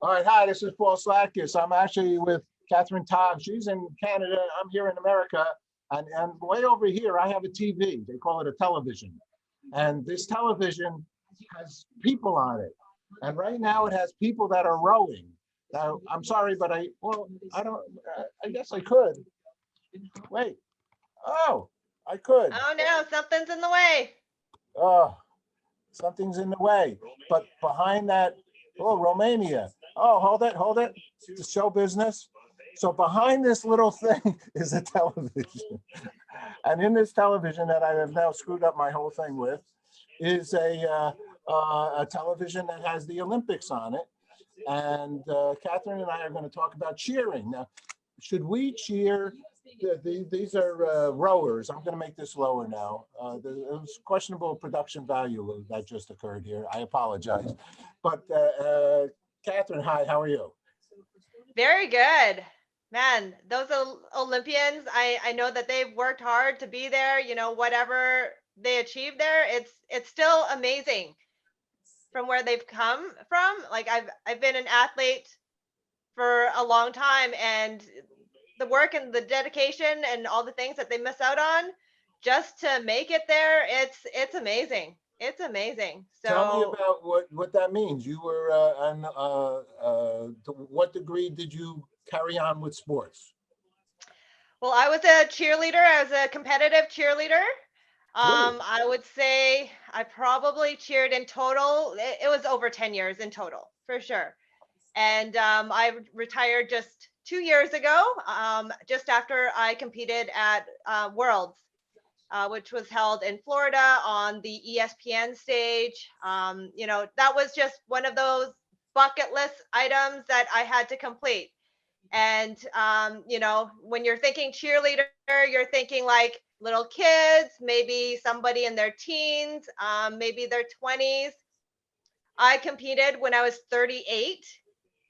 All right, hi, this is Paul Slatkis. I'm actually with Catherine Todd. She's in Canada. I'm here in America. And way over here, I have a TV. They call it a television. And this television has people on it. And right now it has people that are rowing. Now, I'm sorry, but I don't, I guess I could. Wait. Oh, I could. Oh no, something's in the way. Oh, something's in the way. But behind that, oh, Romania. Oh, hold it. The show business. So behind this little thing is a television. And in this television that I have now screwed up my whole thing with is a television that has the Olympics on it. And Catherine and I are going to talk about cheering. Now, should we cheer? These are rowers. I'm going to make this lower now. There's questionable production value that just occurred here. I apologize. But Catherine, hi, how are you? Very good. Man, those Olympians, I know that they've worked hard to be there, whatever they achieved there, it's still amazing from where they've come from. Like I've been an athlete for a long time, and the work and the dedication and all the things that they miss out on just to make it there, it's amazing. It's amazing. Tell me So, about what that means. You were to what degree did you carry on with sports? well, I was a cheerleader. I was a competitive cheerleader. Really? I would say I probably cheered in total. It was over 10 years in total, for sure. And I retired just 2 years ago, just after I competed at Worlds, which was held in Florida on the ESPN stage. That was just one of those bucket list items that I had to complete. And, when you're thinking cheerleader, you're thinking like little kids, maybe somebody in their teens, maybe their 20s. I competed when I was 38,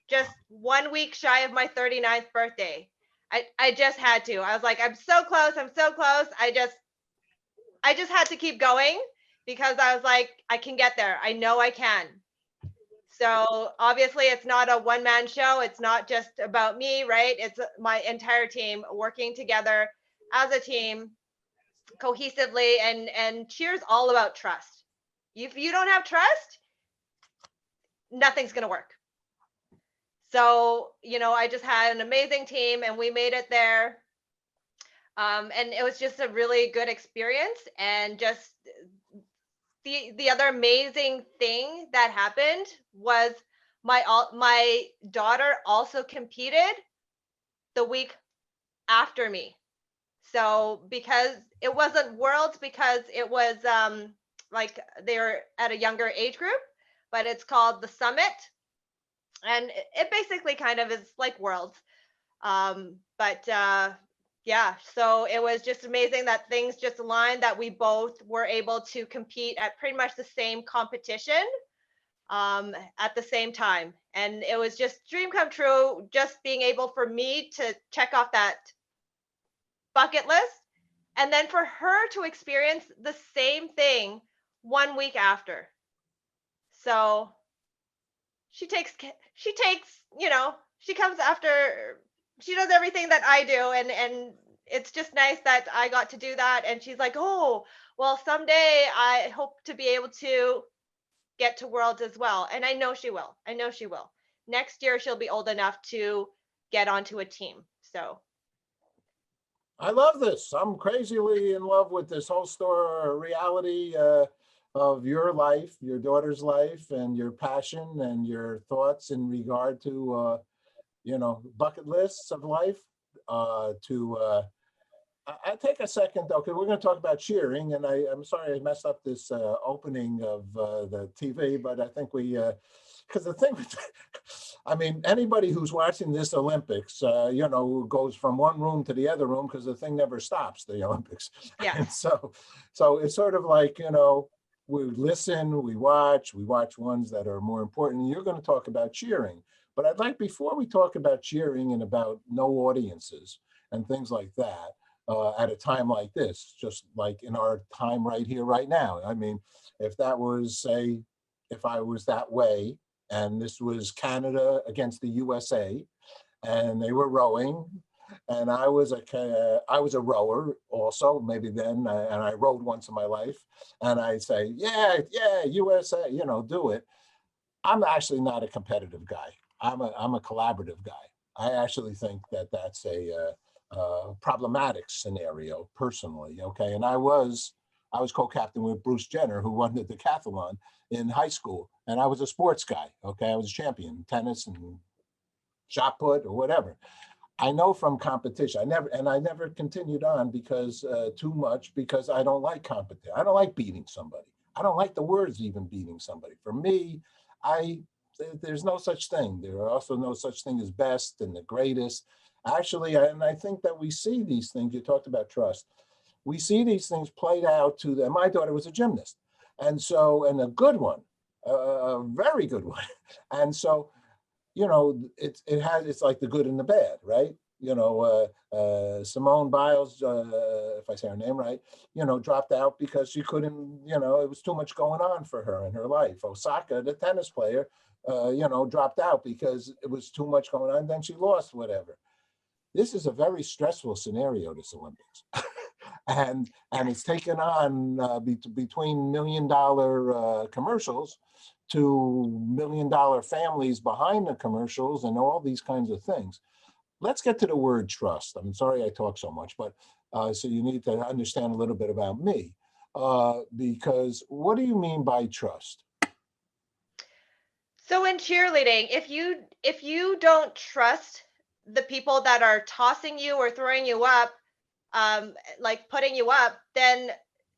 just 1 week shy of my 39th birthday. I just had to. I was like, I'm so close. I'm so close. I just had to keep going because I was like, I can get there. I know I can. So obviously, it's not a one man show. It's not just about me, right? It's my entire team working together as a team cohesively, and cheers all about trust. If you don't have trust, nothing's going to work. So, I just had an amazing team and we made it there. And it was just a really good experience. And just the other amazing thing that happened was my daughter also competed the week after me. So because it wasn't worlds, because it was like they were at a younger age group, but it's called the summit, and it basically kind of is like worlds. But yeah, so it was just amazing that things just aligned, that we both were able to compete at pretty much the same competition at the same time. And it was just dream come true, just being able for me to check off that bucket list, and then for her to experience the same thing 1 week after. So she comes after, she does everything that I do, and it's just nice that I got to do that. And she's like, oh, well, someday I hope to be able to get to worlds as well. And I know she will. I know she will. Next year she'll be old enough to get onto a team. So I love this. I'm crazily in love with this whole story, reality of your life, your daughter's life, and your passion and your thoughts in regard to, bucket lists of life. I take a second though, because we're going to talk about cheering, and I'm sorry I messed up this opening of the TV, but I think because the thing, I mean, anybody who's watching this Olympics, goes from one room to the other room because the thing never stops, the Olympics. yes. And so it's sort of like, we listen, we watch ones that are more important. You're going to talk about cheering, but I'd like, before we talk about cheering and about no audiences and things like that, at a time like this, just like in our time right here, right now. I mean, if that was, say, if I was that way And this was Canada against the USA, and they were rowing. And I was a rower also, maybe then, and I rowed once in my life. And I say, yeah, yeah, USA, do it. I'm actually not a competitive guy. I'm a collaborative guy. I actually think that that's a problematic scenario personally. Okay, and I was co-captain with Bruce Jenner, who won the decathlon in high school, and I was a sports guy. Okay, I was a champion, tennis and shot put or whatever. I know from competition. I never continued on because too much because I don't like competition. I don't like beating somebody. I don't like the words even beating somebody. For me, I there's no such thing. There are also no such thing as best and the greatest. Actually, and I think that we see these things. You talked about trust. We see these things played out to them. My daughter was a gymnast, and a good one, a very good one. And so it's like the good and the bad, right? Simone Biles, if I say her name right, dropped out because she couldn't, it was too much going on for her in her life. Osaka, the tennis player, dropped out because it was too much going on. Then she lost, whatever. This is a very stressful scenario, this Olympics. and it's taken on between $1 million commercials to $1 million families behind the commercials and all these kinds of things. Let's get to the word trust. I'm sorry I talk so much, but so you need to understand a little bit about me, because what do you mean by trust? So in cheerleading, if you don't trust the people that are tossing you or throwing you up, like putting you up, then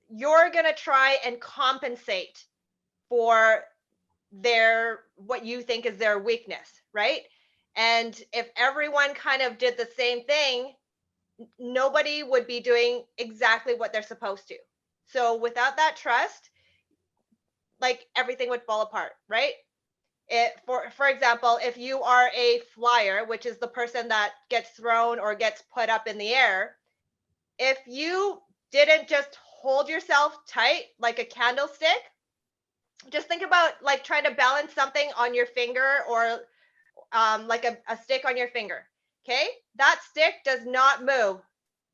you're gonna try and compensate for what you think is their weakness, right? And if everyone kind of did the same thing, nobody would be doing exactly what they're supposed to. So without that trust, like everything would fall apart, right? For example, if you are a flyer, which is the person that gets thrown or gets put up in the air, if you didn't just hold yourself tight like a candlestick, just think about like trying to balance something on your finger or like a stick on your finger. Okay, that stick does not move.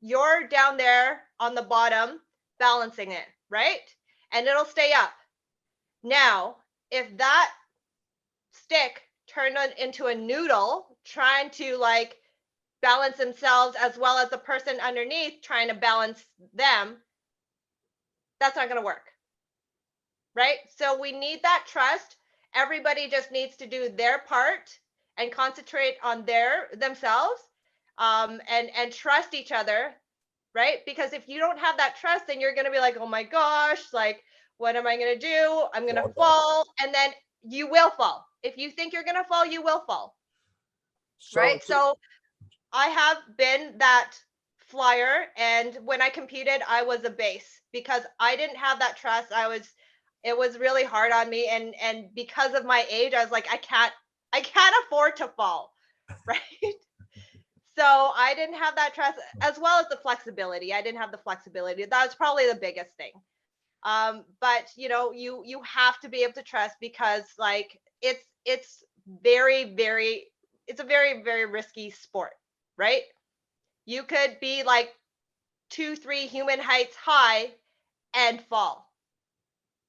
You're down there on the bottom balancing it, right? And it'll stay up. Now, if that stick turned into a noodle trying to like balance themselves as well as the person underneath trying to balance them, that's not going to work, right? So we need that trust. Everybody just needs to do their part and concentrate on themselves, and trust each other, right? Because if you don't have that trust, then you're going to be like, oh my gosh, like what am I going to do? I'm going to fall, and then you will fall. If you think you're going to fall, you will fall, right? So I have been that flyer, and when I competed, I was a base because I didn't have that trust. It was really hard on me, and because of my age, I was like, I can't afford to fall, right? So I didn't have that trust as well as the flexibility. I didn't have the flexibility. That was probably the biggest thing. But you have to be able to trust because like it's it's a very, very risky sport, right? You could be like 2, 3 human heights high and fall,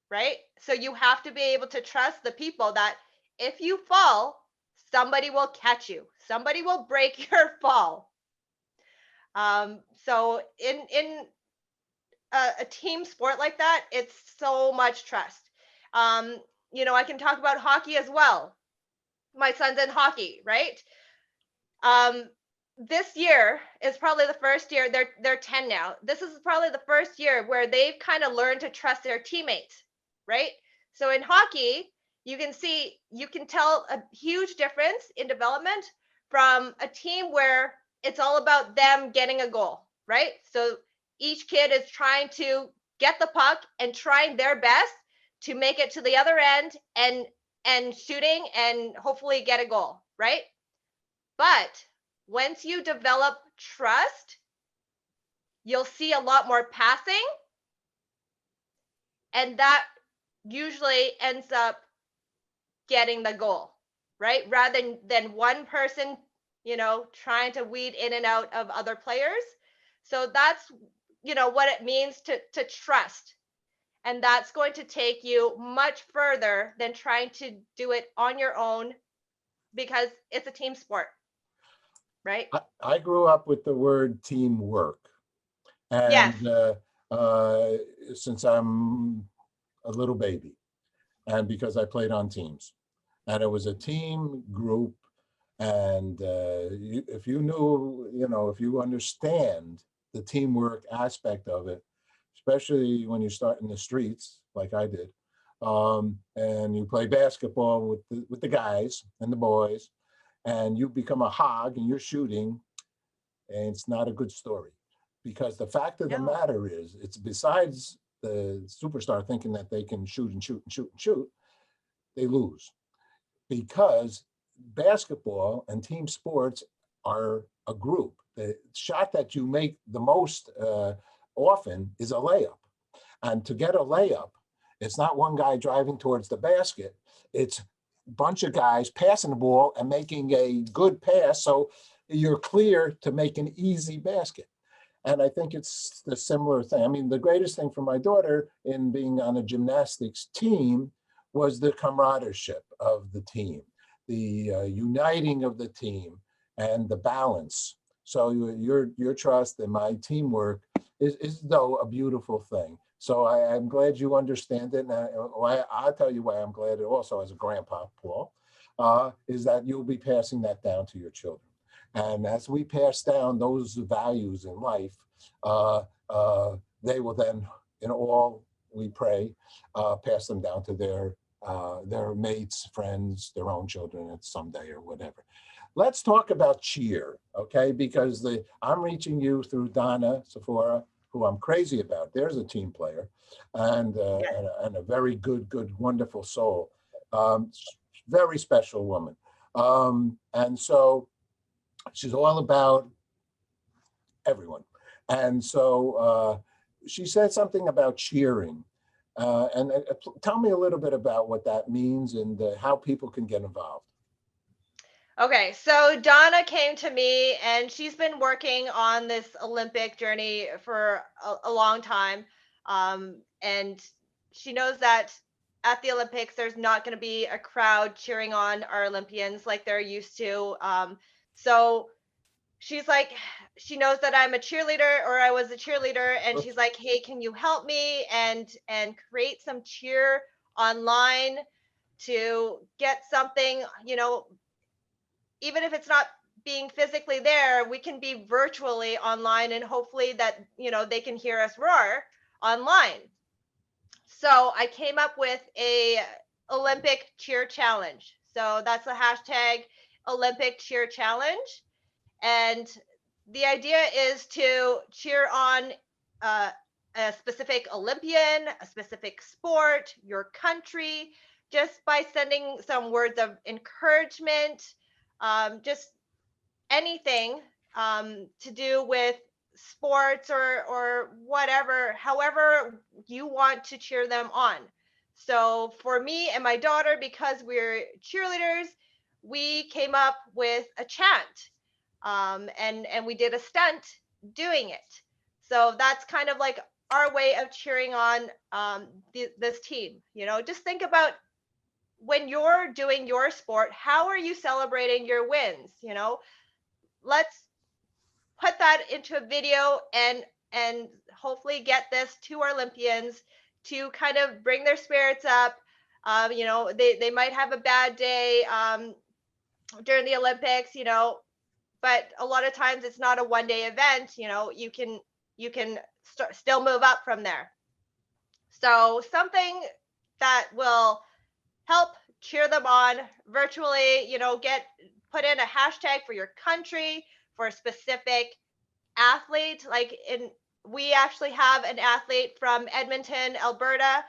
right? So you have to be able to trust the people that if you fall, somebody will catch you. Somebody will break your fall. So in a team sport like that, it's so much trust. I can talk about hockey as well. My son's in hockey, right? This year is probably the first year. They're 10 now. This is probably the first year where they've kind of learned to trust their teammates, right? So in hockey, you can tell a huge difference in development from a team where it's all about them getting a goal, right? So each kid is trying to get the puck and trying their best to make it to the other end and shooting and hopefully get a goal, right? But once you develop trust, you'll see a lot more passing, and that usually ends up getting the goal, right? Rather than one person, trying to weed in and out of other players. So that's, what it means to trust. And that's going to take you much further than trying to do it on your own, because it's a team sport, right? I grew up with the word teamwork. Yes. And since I'm a little baby, and because I played on teams, and it was a team group, and if you knew, if you understand the teamwork aspect of it, especially when you start in the streets like I did, and you play basketball with the guys and the boys, and you become a hog and you're shooting, and it's not a good story. Because the fact of the No. matter is, it's besides the superstar thinking that they can shoot and shoot and shoot and shoot, they lose. Because basketball and team sports are a group. The shot that you make the most often is a layup. And to get a layup, it's not one guy driving towards the basket. It's a bunch of guys passing the ball and making a good pass. So you're clear to make an easy basket. And I think it's the similar thing. I mean, the greatest thing for my daughter in being on a gymnastics team was the camaraderie of the team, the uniting of the team, and the balance. So your trust and my teamwork is though a beautiful thing. So I'm glad you understand it. And I'll tell you why I'm glad also as a grandpa, Paul, is that you'll be passing that down to your children. And as we pass down those values in life, they will then, in all we pray, pass them down to their mates, friends, their own children at someday or whatever. Let's talk about cheer, okay? Because I'm reaching you through Donna Tsfora, who I'm crazy about. There's a team player and a very good, wonderful soul. Very special woman. And so she's all about everyone. And so she said something about cheering. And tell me a little bit about what that means and how people can get involved. Okay, so Donna came to me and she's been working on this Olympic journey for a long time. And she knows that at the Olympics, there's not going to be a crowd cheering on our Olympians like they're used to. So she's like, she knows that I'm a cheerleader, or I was a cheerleader, and she's like, hey, can you help me and create some cheer online to get something, even if it's not being physically there, we can be virtually online, and hopefully that, they can hear us roar online. So I came up with a Olympic cheer challenge. So that's the hashtag Olympic cheer challenge. And the idea is to cheer on a specific Olympian, a specific sport, your country, just by sending some words of encouragement, just anything to do with sports or whatever, however you want to cheer them on. So for me and my daughter, because we're cheerleaders, we came up with a chant, and we did a stunt doing it. So that's kind of like our way of cheering on this team. Just think about when you're doing your sport, how are you celebrating your wins? Let's put that into a video and hopefully get this to our Olympians to kind of bring their spirits up. They might have a bad day during the Olympics, but a lot of times it's not a one-day event. You can still move up from there. So something that will help cheer them on virtually, put in a hashtag for your country, for a specific athlete. We actually have an athlete from Edmonton, Alberta.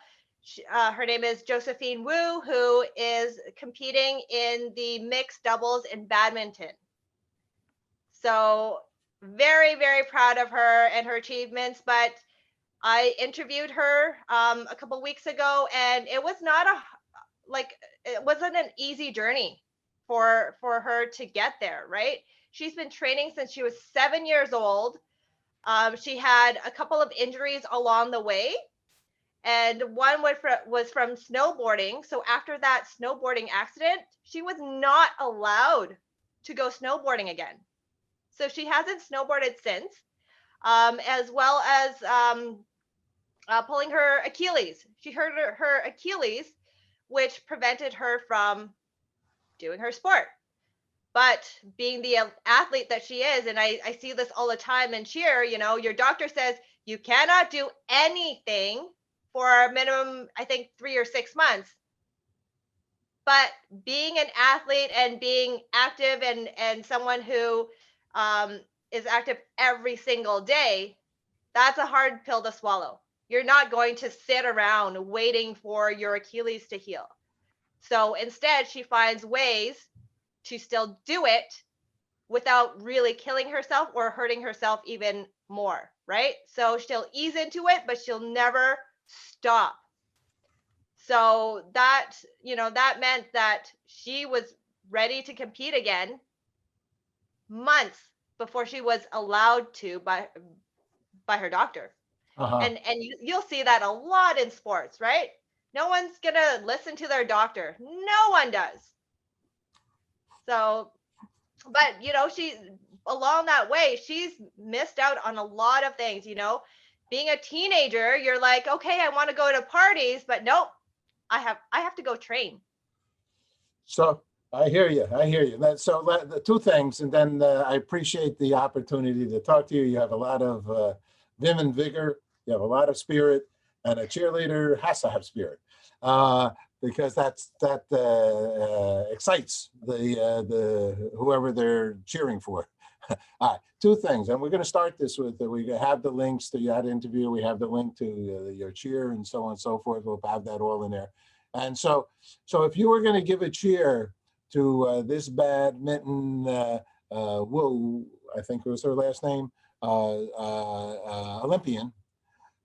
Her name is Josephine Wu, who is competing in the mixed doubles in badminton. So very, very proud of her and her achievements. But I interviewed her a couple weeks ago, and it was not it wasn't an easy journey for her to get there, right? She's been training since she was 7 years old. She had a couple of injuries along the way, and one was from snowboarding. So after that snowboarding accident, she was not allowed to go snowboarding again. So she hasn't snowboarded since, as well as pulling her Achilles. She hurt her Achilles, which prevented her from doing her sport. But being the athlete that she is, and I see this all the time in cheer, your doctor says you cannot do anything for a minimum, I think, 3 or 6 months. But being an athlete and being active and someone who is active every single day, that's a hard pill to swallow. You're not going to sit around waiting for your Achilles to heal. So instead, she finds ways to still do it without really killing herself or hurting herself even more, right? So she'll ease into it, but she'll never stop. So that, that meant that she was ready to compete again months before she was allowed to by her doctor. Uh-huh. And you'll see that a lot in sports, right? No one's gonna listen to their doctor. No one does. So, but she, along that way, she's missed out on a lot of things. Being a teenager, you're like, okay, I want to go to parties, but nope, I have to go train. So I hear you. The two things, and then I appreciate the opportunity to talk to you. You have a lot of vim and vigor. You have a lot of spirit, and a cheerleader has to have spirit because that excites the whoever they're cheering for. All right, two things, and we're going to start this with we have the links to that interview. We have the link to your cheer and so on and so forth. We'll have that all in there. And so if you were going to give a cheer to this badminton, Wu, I think it was her last name, Olympian,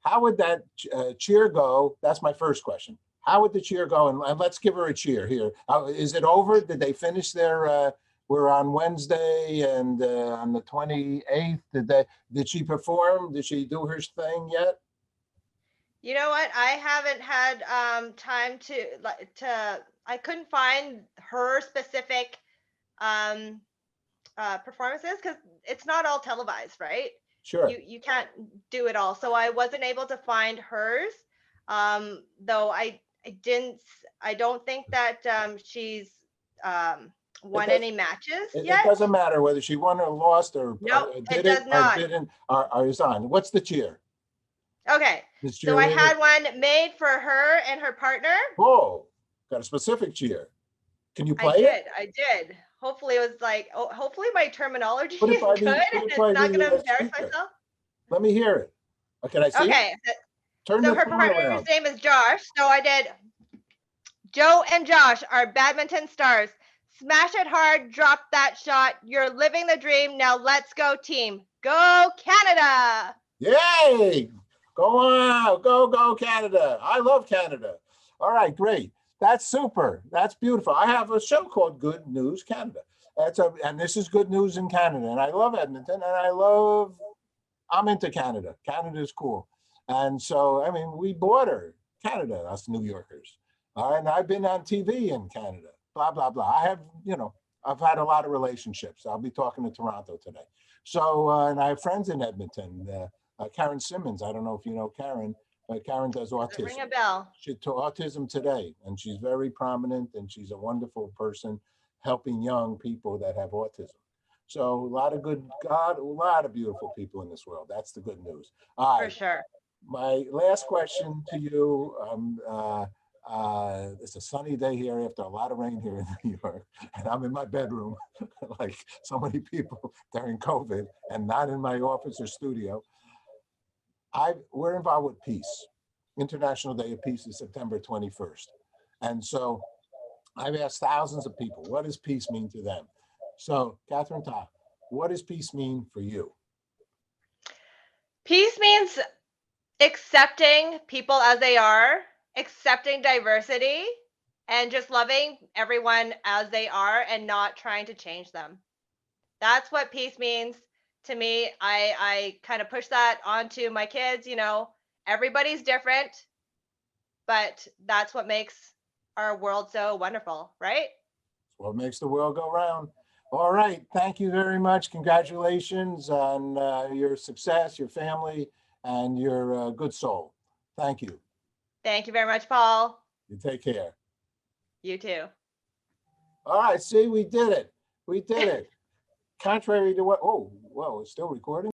how would that cheer go? That's my first question. How would the cheer go? And let's give her a cheer here. Is it over? Did they finish their, we're on Wednesday and on the 28th, did she perform? Did she do her thing yet? You know what? I haven't had time to I couldn't find her specific performances because it's not all televised, right? Sure. You can't do it all. So I wasn't able to find hers. Though I don't think that she's won any matches yet. It doesn't matter whether she won or lost or Nope, did it does not. or didn't or is on. What's the cheer? Okay, so I had one made for her and her partner. Oh, got a specific cheer. Can you play it? I did. Hopefully it was like, hopefully my terminology is Put it by good and it's by not the, going to embarrass speaker. myself. Let me hear it. Can I see it? Okay, Turn so the her phone partner's around. name is Josh. So I did Joe and Josh are badminton stars. Smash it hard, drop that shot. You're living the dream. Now let's go team. Go Canada. Yay! Go on, go Canada. I love Canada. All right, great. That's super. That's beautiful. I have a show called Good News Canada. And this is Good News in Canada. And I love Edmonton and I'm into Canada. Canada is cool. And so, I mean, we border Canada, us New Yorkers. All right, and I've been on TV in Canada, blah, blah, blah. I have, I've had a lot of relationships. I'll be talking to Toronto today. So, and I have friends in Edmonton. Karen Simmons, I don't know if you know Karen, but Karen does autism. Ring a bell. She taught Autism Today, and she's very prominent, and she's a wonderful person helping young people that have autism. So a lot of beautiful people in this world. That's the good news. All right. For sure. My last question to you, it's a sunny day here after a lot of rain here in New York, and I'm in my bedroom like so many people during COVID and not in my office or studio. We're involved with peace. International Day of Peace is September 21st. And so I've asked thousands of people, what does peace mean to them? So Catherine Ta, what does peace mean for you? Peace means accepting people as they are, accepting diversity, and just loving everyone as they are and not trying to change them. That's what peace means to me. I kind of push that onto my kids, everybody's different, but that's what makes our world so wonderful, right? What makes the world go round. All right. Thank you very much. Congratulations on your success, your family, and your good soul. Thank you. Thank you very much, Paul. You take care. You too. All right. See, we did it. We did it. Contrary to what, oh, whoa, it's still recording?